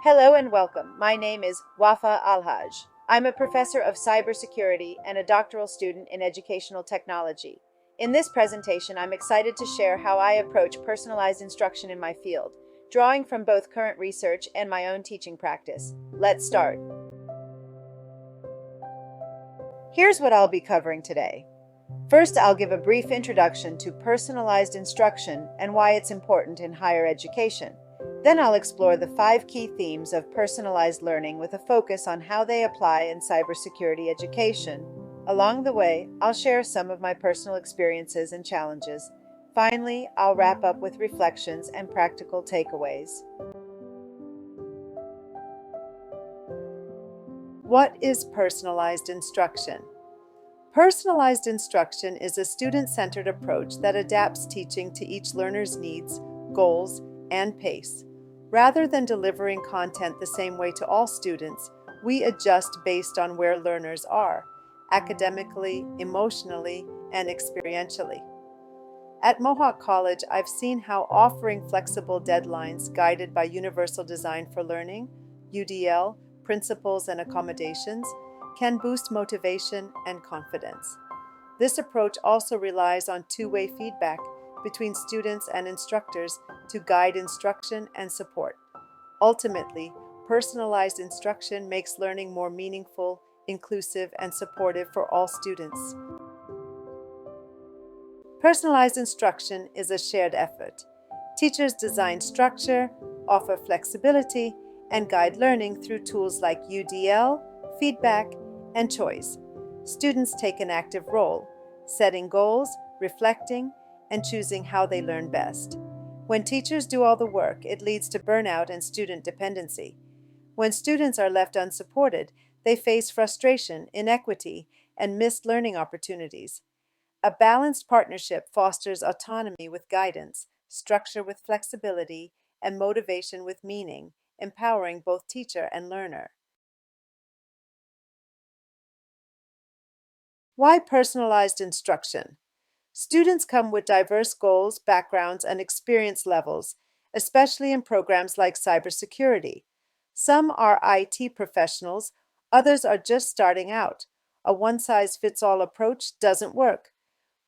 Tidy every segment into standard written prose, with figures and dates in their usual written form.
Hello and welcome. My name is Wafa Alhaj. I'm a professor of cybersecurity and a doctoral student in educational technology. In this presentation, I'm excited to share how I approach personalized instruction in my field, drawing from both current research and my own teaching practice. Let's start. Here's what I'll be covering today. First, I'll give a brief introduction to personalized instruction and why it's important in higher education. Then I'll explore the 5 key themes of personalized learning with a focus on how they apply in cybersecurity education. Along the way, I'll share some of my personal experiences and challenges. Finally, I'll wrap up with reflections and practical takeaways. What is personalized instruction? Personalized instruction is a student-centered approach that adapts teaching to each learner's needs, goals, and pace. Rather than delivering content the same way to all students, we adjust based on where learners are, academically, emotionally, and experientially. At Mohawk College, I've seen how offering flexible deadlines guided by Universal Design for Learning, UDL, principles and accommodations, can boost motivation and confidence. This approach also relies on two-way feedback between students and instructors to guide instruction and support. Ultimately, personalized instruction makes learning more meaningful, inclusive, and supportive for all students. Personalized instruction is a shared effort. Teachers design structure, offer flexibility, and guide learning through tools like UDL, feedback, and choice. Students take an active role, setting goals, reflecting, and choosing how they learn best. When teachers do all the work, it leads to burnout and student dependency. When students are left unsupported, they face frustration, inequity, and missed learning opportunities. A balanced partnership fosters autonomy with guidance, structure with flexibility, and motivation with meaning, empowering both teacher and learner. Why personalized instruction? Students come with diverse goals, backgrounds, and experience levels, especially in programs like cybersecurity. Some are IT professionals, others are just starting out. A one-size-fits-all approach doesn't work.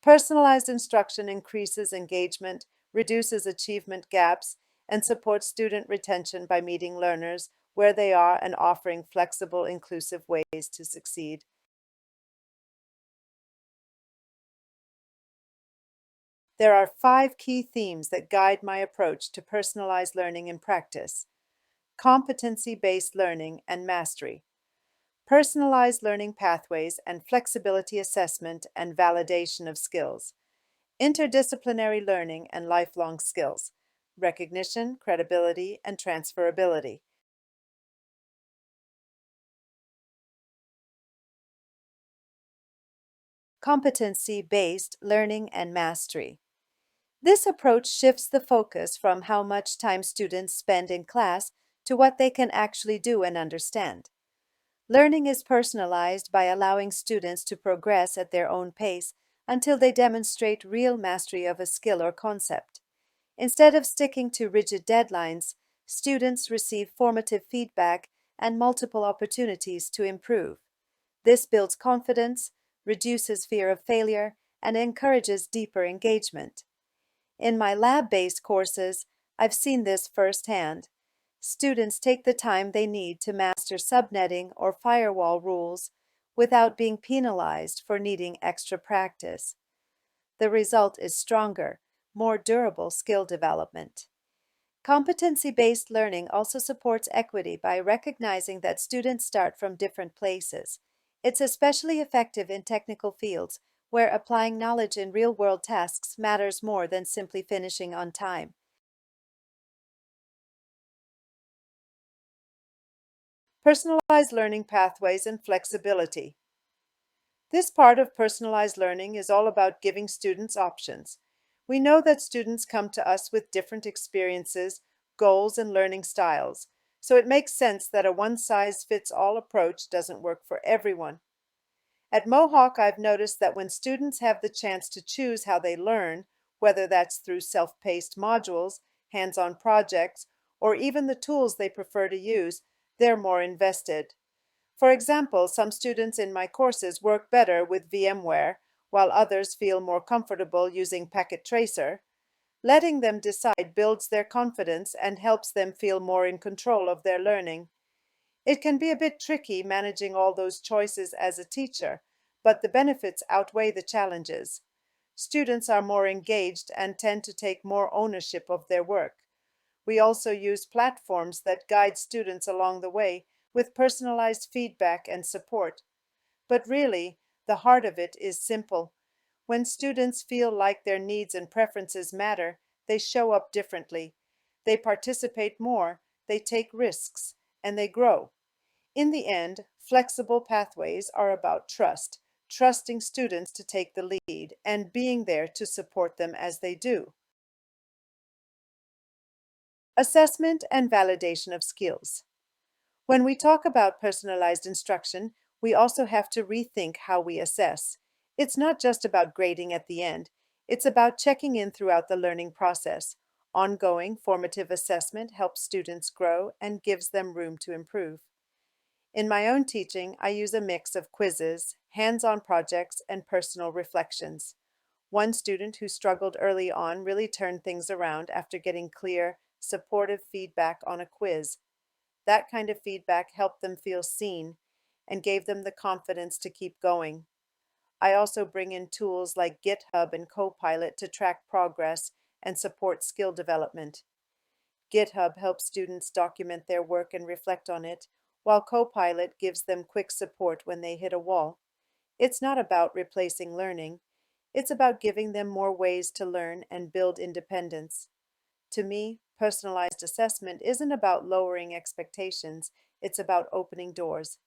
Personalized instruction increases engagement, reduces achievement gaps, and supports student retention by meeting learners where they are and offering flexible, inclusive ways to succeed. There are 5 key themes that guide my approach to personalized learning in practice: competency-based learning and mastery, personalized learning pathways and flexibility assessment and validation of skills, interdisciplinary learning and lifelong skills, recognition, credibility, and transferability. Competency-based learning and mastery. This approach shifts the focus from how much time students spend in class to what they can actually do and understand. Learning is personalized by allowing students to progress at their own pace until they demonstrate real mastery of a skill or concept. Instead of sticking to rigid deadlines, students receive formative feedback and multiple opportunities to improve. This builds confidence, reduces fear of failure, and encourages deeper engagement. In my lab-based courses, I've seen this firsthand. Students take the time they need to master subnetting or firewall rules without being penalized for needing extra practice. The result is stronger, more durable skill development. Competency-based learning also supports equity by recognizing that students start from different places. It's especially effective in technical fields where applying knowledge in real-world tasks matters more than simply finishing on time. Personalized learning pathways and flexibility. This part of personalized learning is all about giving students options. We know that students come to us with different experiences, goals, and learning styles, so it makes sense that a one-size-fits-all approach doesn't work for everyone. At Mohawk, I've noticed that when students have the chance to choose how they learn, whether that's through self-paced modules, hands-on projects, or even the tools they prefer to use, they're more invested. For example, some students in my courses work better with VMware, while others feel more comfortable using Packet Tracer. Letting them decide builds their confidence and helps them feel more in control of their learning. It can be a bit tricky managing all those choices as a teacher, but the benefits outweigh the challenges. Students are more engaged and tend to take more ownership of their work. We also use platforms that guide students along the way with personalized feedback and support. But really, the heart of it is simple. When students feel like their needs and preferences matter, they show up differently. They participate more, they take risks, and they grow. In the end, flexible pathways are about trust, trusting students to take the lead, and being there to support them as they do. Assessment and validation of skills. When we talk about personalized instruction, we also have to rethink how we assess. It's not just about grading at the end, it's about checking in throughout the learning process. Ongoing formative assessment helps students grow and gives them room to improve. In my own teaching, I use a mix of quizzes, hands-on projects, and personal reflections. One student who struggled early on really turned things around after getting clear, supportive feedback on a quiz. That kind of feedback helped them feel seen and gave them the confidence to keep going. I also bring in tools like GitHub and Copilot to track progress and support skill development. GitHub helps students document their work and reflect on it, while Copilot gives them quick support when they hit a wall. It's not about replacing learning, it's about giving them more ways to learn and build independence. To me, personalized assessment isn't about lowering expectations, it's about opening doors.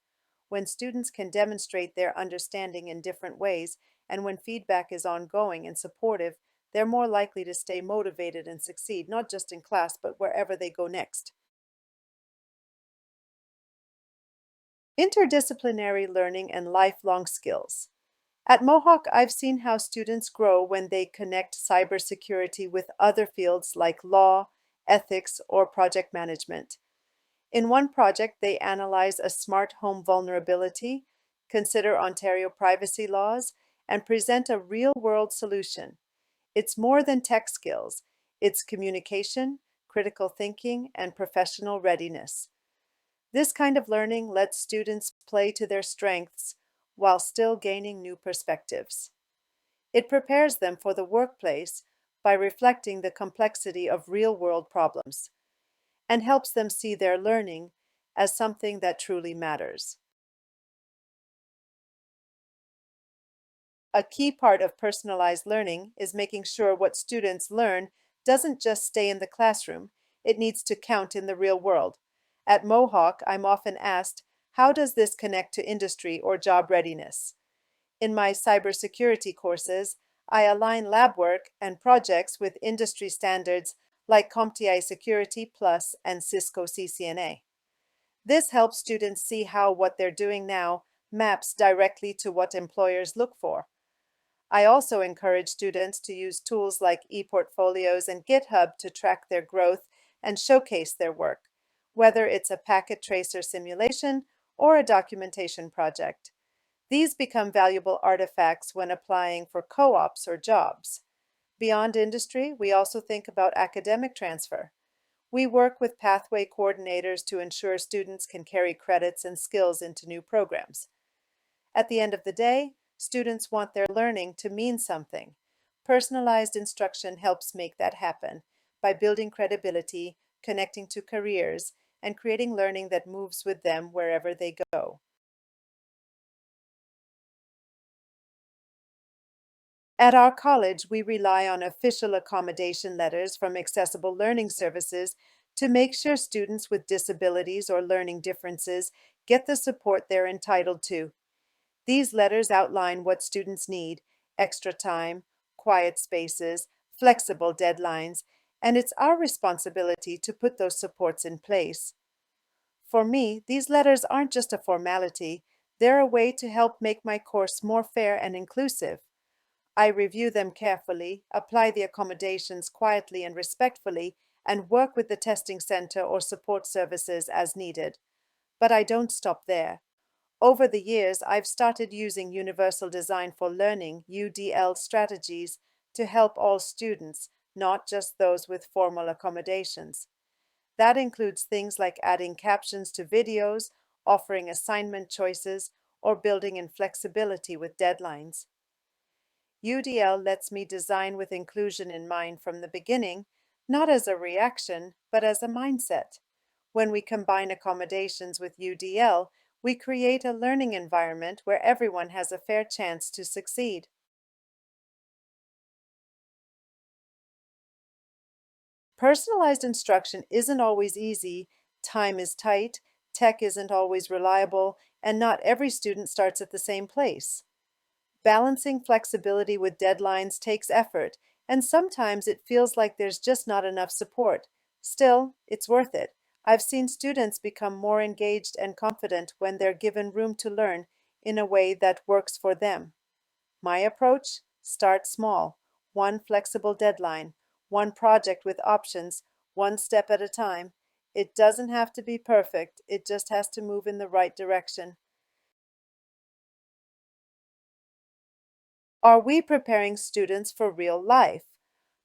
When students can demonstrate their understanding in different ways, and when feedback is ongoing and supportive, they're more likely to stay motivated and succeed, not just in class, but wherever they go next. Interdisciplinary learning and lifelong skills. At Mohawk, I've seen how students grow when they connect cybersecurity with other fields like law, ethics, or project management. In one project, they analyze a smart home vulnerability, consider Ontario privacy laws, and present a real-world solution. It's more than tech skills. It's communication, critical thinking, and professional readiness. This kind of learning lets students play to their strengths while still gaining new perspectives. It prepares them for the workplace by reflecting the complexity of real-world problems and helps them see their learning as something that truly matters. A key part of personalized learning is making sure what students learn doesn't just stay in the classroom, it needs to count in the real world. At Mohawk, I'm often asked, how does this connect to industry or job readiness? In my cybersecurity courses, I align lab work and projects with industry standards like CompTIA Security Plus and Cisco CCNA. This helps students see how what they're doing now maps directly to what employers look for. I also encourage students to use tools like ePortfolios and GitHub to track their growth and showcase their work, whether it's a packet tracer simulation or a documentation project. These become valuable artifacts when applying for co-ops or jobs. Beyond industry, we also think about academic transfer. We work with pathway coordinators to ensure students can carry credits and skills into new programs. At the end of the day, students want their learning to mean something. Personalized instruction helps make that happen by building credibility, connecting to careers, and creating learning that moves with them wherever they go. At our college, we rely on official accommodation letters from accessible learning services to make sure students with disabilities or learning differences get the support they're entitled to. These letters outline what students need: extra time, quiet spaces, flexible deadlines, and it's our responsibility to put those supports in place. For me, these letters aren't just a formality, they're a way to help make my course more fair and inclusive. I review them carefully, apply the accommodations quietly and respectfully, and work with the testing center or support services as needed. But I don't stop there. Over the years, I've started using Universal Design for Learning (UDL) strategies to help all students, not just those with formal accommodations. That includes things like adding captions to videos, offering assignment choices, or building in flexibility with deadlines. UDL lets me design with inclusion in mind from the beginning, not as a reaction, but as a mindset. When we combine accommodations with UDL, we create a learning environment where everyone has a fair chance to succeed. Personalized instruction isn't always easy, time is tight, tech isn't always reliable, and not every student starts at the same place. Balancing flexibility with deadlines takes effort, and sometimes it feels like there's just not enough support. Still, it's worth it. I've seen students become more engaged and confident when they're given room to learn in a way that works for them. My approach? Start small. One flexible deadline, one project with options, one step at a time. It doesn't have to be perfect, it just has to move in the right direction. Are we preparing students for real life?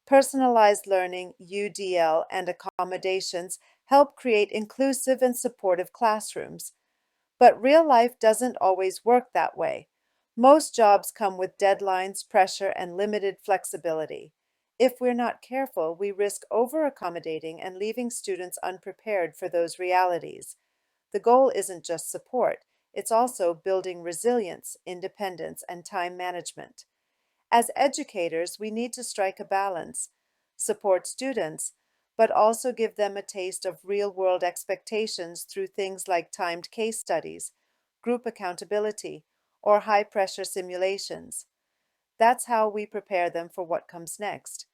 Personalized learning, UDL, and accommodations help create inclusive and supportive classrooms. But real life doesn't always work that way. Most jobs come with deadlines, pressure, and limited flexibility. If we're not careful, we risk over accommodating and leaving students unprepared for those realities. The goal isn't just support, it's also building resilience, independence, and time management. As educators, we need to strike a balance, support students, but also give them a taste of real world expectations through things like timed case studies, group accountability, or high pressure simulations. That's how we prepare them for what comes next.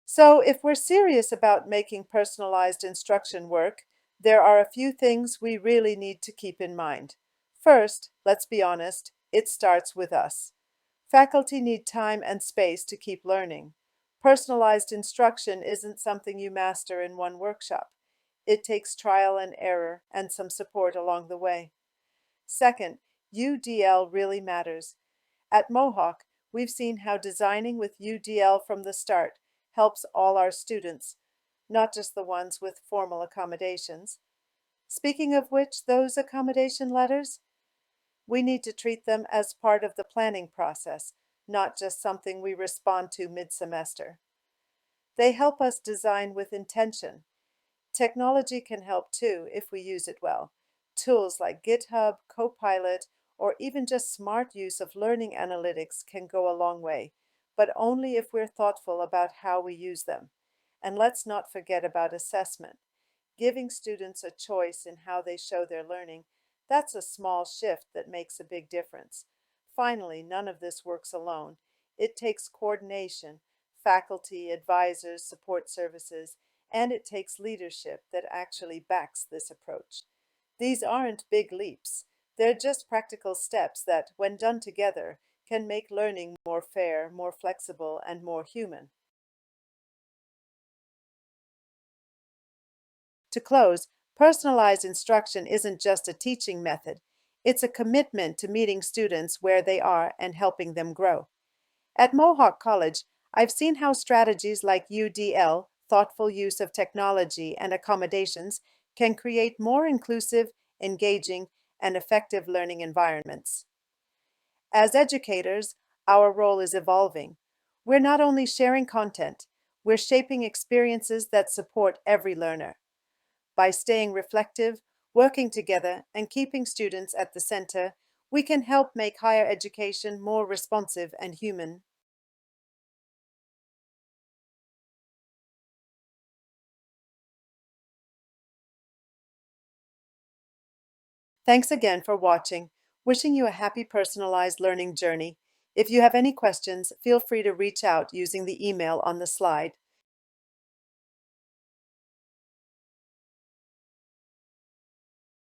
So, if we're serious about making personalized instruction work, there are a few things we really need to keep in mind. First, let's be honest, it starts with us. Faculty need time and space to keep learning. Personalized instruction isn't something you master in one workshop. It takes trial and error and some support along the way. Second, UDL really matters. At Mohawk, we've seen how designing with UDL from the start helps all our students, not just the ones with formal accommodations. Speaking of which, those accommodation letters, we need to treat them as part of the planning process, not just something we respond to mid-semester. They help us design with intention. Technology can help too if we use it well. Tools like GitHub, Copilot, or even just smart use of learning analytics can go a long way, but only if we're thoughtful about how we use them. And let's not forget about assessment. Giving students a choice in how they show their learning, that's a small shift that makes a big difference. Finally, none of this works alone. It takes coordination, faculty, advisors, support services, and it takes leadership that actually backs this approach. These aren't big leaps. They're just practical steps that, when done together, can make learning more fair, more flexible, and more human. To close, personalized instruction isn't just a teaching method, it's a commitment to meeting students where they are and helping them grow. At Mohawk College, I've seen how strategies like UDL, thoughtful use of technology, and accommodations can create more inclusive, engaging, and effective learning environments. As educators, our role is evolving. We're not only sharing content, we're shaping experiences that support every learner. By staying reflective, working together, and keeping students at the center, we can help make higher education more responsive and human. Thanks again for watching. Wishing you a happy personalized learning journey. If you have any questions, feel free to reach out using the email on the slide.